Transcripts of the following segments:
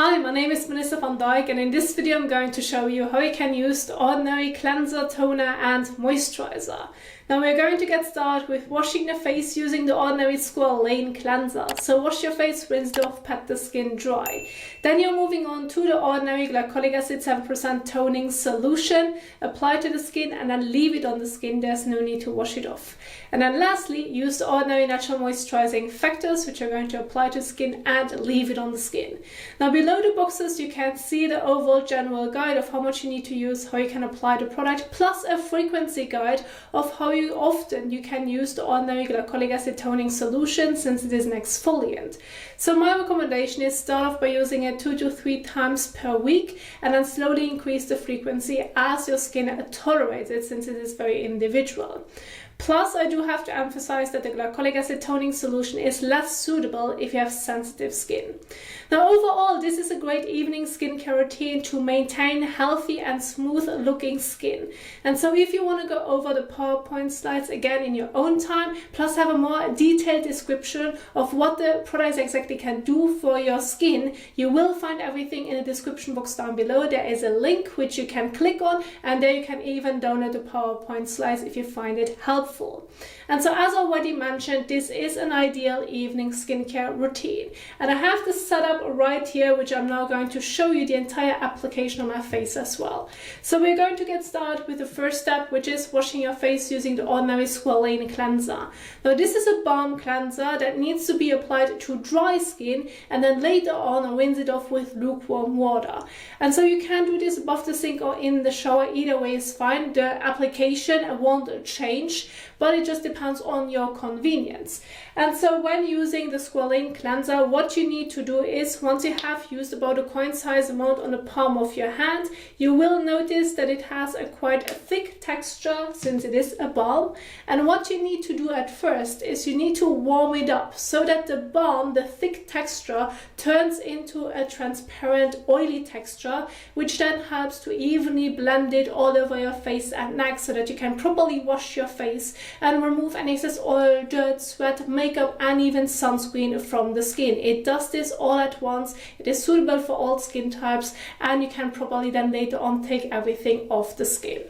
Hi, my name is Melissa van Dijk, and in this video I'm going to show you how you can use the Ordinary Cleanser, Toner and Moisturizer. Now we're going to get started with washing the face using the Ordinary Squalane Cleanser. So wash your face, rinse it off, pat the skin dry. Then you're moving on to the Ordinary Glycolic Acid 7% toning solution. Apply to the skin and then leave it on the skin. There's no need to wash it off. And then lastly, use the Ordinary Natural Moisturizing Factors, which are going to apply to skin and leave it on the skin. Now below the boxes you can see the overall general guide of how much you need to use, how you can apply the product, plus a frequency guide of how often you can use the Ordinary Glycolic Acid toning solution, since it is an exfoliant. So my recommendation is start off by using it 2 to 3 times per week and then slowly increase the frequency as your skin tolerates it, since it is very individual. Plus, I do have to emphasize that the glycolic acid toning solution is less suitable if you have sensitive skin. Now overall, this is a great evening skincare routine to maintain healthy and smooth looking skin. And so if you want to go over the PowerPoint slides again in your own time, plus have a more detailed description of what the products exactly can do for your skin, you will find everything in the description box down below. There is a link which you can click on, and there you can even download the PowerPoint slides if you find it helpful. And so, as already mentioned, this is an ideal evening skincare routine, and I have this set up right here, which I'm now going to show you the entire application on my face as well. So we're going to get started with the first step, which is washing your face using the Ordinary Squalane Cleanser. Now this is a balm cleanser that needs to be applied to dry skin, and then later on rinse it off with lukewarm water. And so you can do this above the sink or in the shower, either way is fine. The application won't change, but it just depends on your convenience. And so when using the Squalane Cleanser, what you need to do is, once you have used about a coin size amount on the palm of your hand, you will notice that it has a quite thick texture, since it is a balm. And what you need to do at first is you need to warm it up so that the balm, the thick texture, turns into a transparent oily texture, which then helps to evenly blend it all over your face and neck, so that you can properly wash your face and remove any excess oil, dirt, sweat, makeup and even sunscreen from the skin. It does this all at once. It is suitable for all skin types, and you can properly then later on take everything off the skin.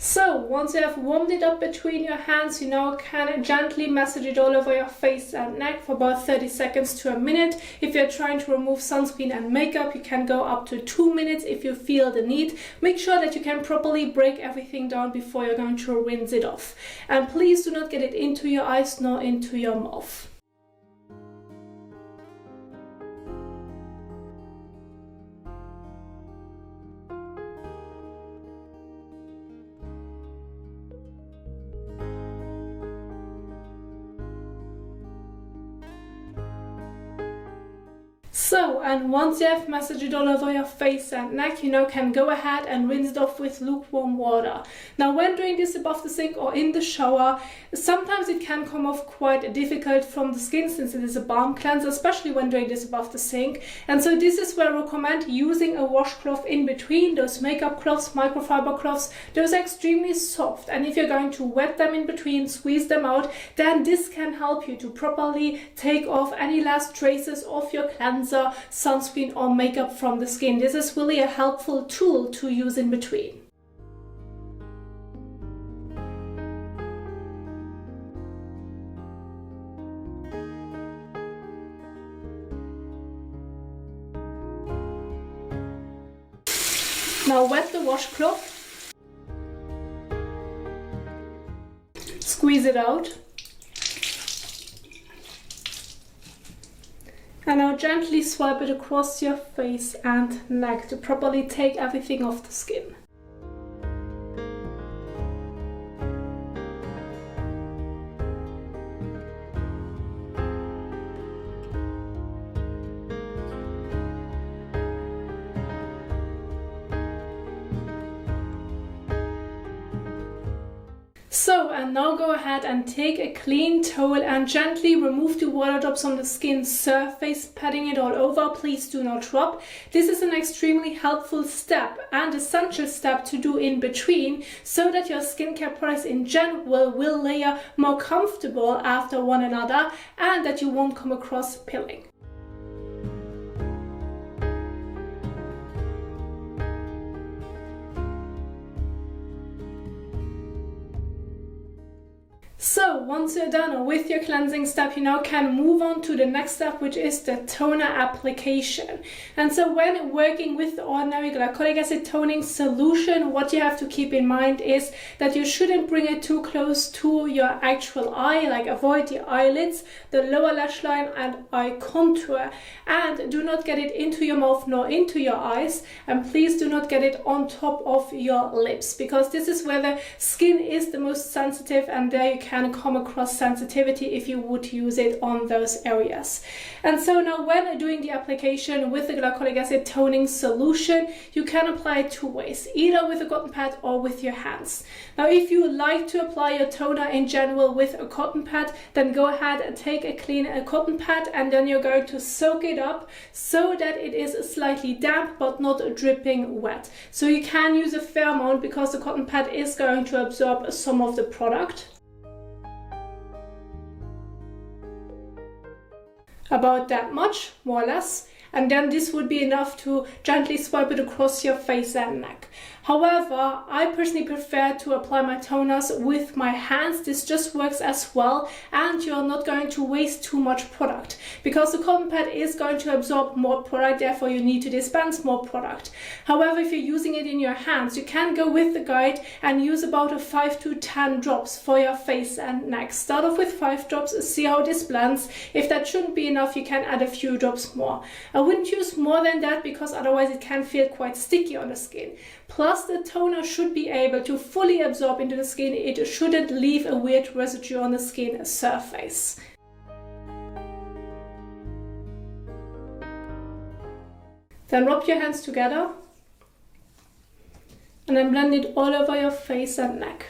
So once you have warmed it up between your hands, you now can gently massage it all over your face and neck for about 30 seconds to a minute. If you're trying to remove sunscreen and makeup, you can go up to 2 minutes if you feel the need. Make sure that you can properly break everything down before you're going to rinse it off. And please do not get it into your eyes nor into your mouth. So, and once you have massaged it all over your face and neck, you now can go ahead and rinse it off with lukewarm water. Now when doing this above the sink or in the shower, sometimes it can come off quite difficult from the skin, since it is a balm cleanser, especially when doing this above the sink. And so this is where I recommend using a washcloth in between. Those makeup cloths, microfiber cloths, those are extremely soft, and if you're going to wet them in between, squeeze them out, then this can help you to properly take off any last traces of your cleanser, sunscreen or makeup from the skin. This is really a helpful tool to use in between. Now wet the washcloth, squeeze it out, and now gently swipe it across your face and neck to properly take everything off the skin. So, and now go ahead and take a clean towel and gently remove the water drops on the skin surface, patting it all over. Please do not rub. This is an extremely helpful step and essential step to do in between, so that your skincare products in general will layer more comfortable after one another and that you won't come across pilling. So once you're done with your cleansing step, you now can move on to the next step, which is the toner application. And so when working with the Ordinary Glycolic Acid Toning Solution, what you have to keep in mind is that you shouldn't bring it too close to your actual eye, like avoid the eyelids, the lower lash line and eye contour, and do not get it into your mouth nor into your eyes, and please do not get it on top of your lips, because this is where the skin is the most sensitive, and there you can come across sensitivity if you would use it on those areas. And so now when doing the application with the Glycolic Acid Toning Solution, you can apply it two ways, either with a cotton pad or with your hands. Now if you like to apply your toner in general with a cotton pad, then go ahead and take a clean cotton pad, and then you're going to soak it up so that it is slightly damp but not dripping wet. So you can use a fair amount because the cotton pad is going to absorb some of the product. About that much, more or less, and then this would be enough to gently swipe it across your face and neck. However, I personally prefer to apply my toners with my hands. This just works as well, and you're not going to waste too much product because the cotton pad is going to absorb more product, therefore you need to dispense more product. However, if you're using it in your hands, you can go with the guide and use about 5 to 10 drops for your face and neck. Start off with 5 drops, see how this blends. If that shouldn't be enough, you can add a few drops more. I wouldn't use more than that because otherwise it can feel quite sticky on the skin. Plus, the toner should be able to fully absorb into the skin. It shouldn't leave a weird residue on the skin surface. Then rub your hands together and then blend it all over your face and neck.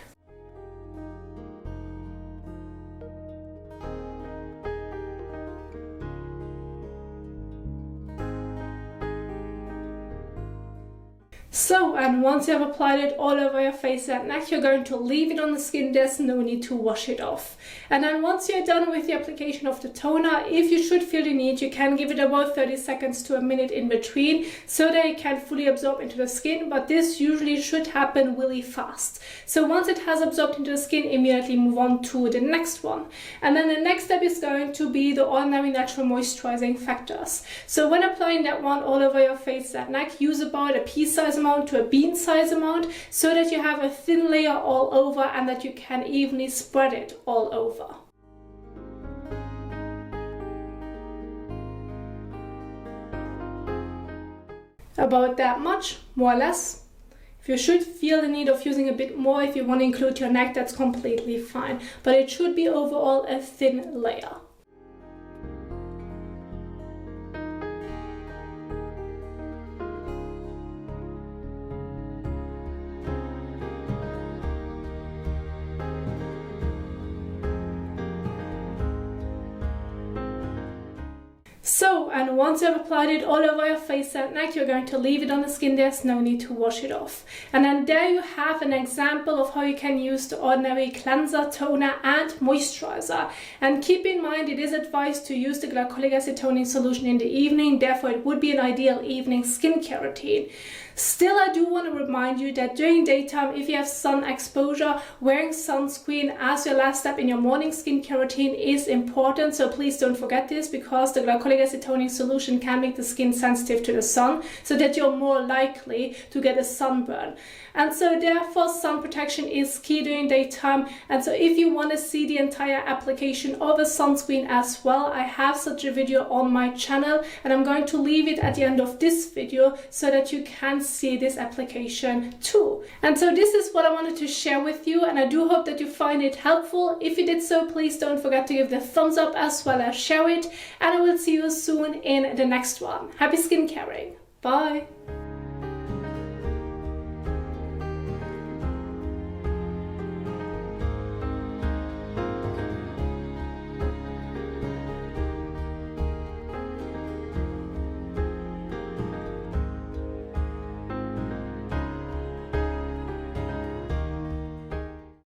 So, and once you have applied it all over your face and neck, you're going to leave it on the skin. There's no need to wash it off. And then once you're done with the application of the toner, if you should feel the need, you can give it about 30 seconds to a minute in between so that it can fully absorb into the skin, but this usually should happen really fast. So once it has absorbed into the skin, immediately move on to the next one. And then the next step is going to be the Ordinary Natural Moisturizing Factors. So when applying that one all over your face and neck, use about a pea-sized amount to a bean size amount so that you have a thin layer all over and that you can evenly spread it all over. About that much, more or less. If you should feel the need of using a bit more, if you want to include your neck, that's completely fine, but it should be overall a thin layer. So, and once you have applied it all over your face and neck, you're going to leave it on the skin. There's no need to wash it off. And then there you have an example of how you can use the Ordinary Cleanser, Toner and Moisturizer. And keep in mind, it is advised to use the Glycolic Acid Toning Solution in the evening, therefore it would be an ideal evening skincare routine. Still, I do want to remind you that during daytime, if you have sun exposure, wearing sunscreen as your last step in your morning skincare routine is important. So please don't forget this, because the Glycolic Acid Toning Solution can make the skin sensitive to the sun, so that you're more likely to get a sunburn. And so therefore sun protection is key during daytime. And so if you want to see the entire application of a sunscreen as well, I have such a video on my channel, and I'm going to leave it at the end of this video so that you can see this application too. And so this is what I wanted to share with you, and I do hope that you find it helpful. If you did so, please don't forget to give the thumbs up as well as share it, and I will see you soon in the next one. Happy skincaring. Bye.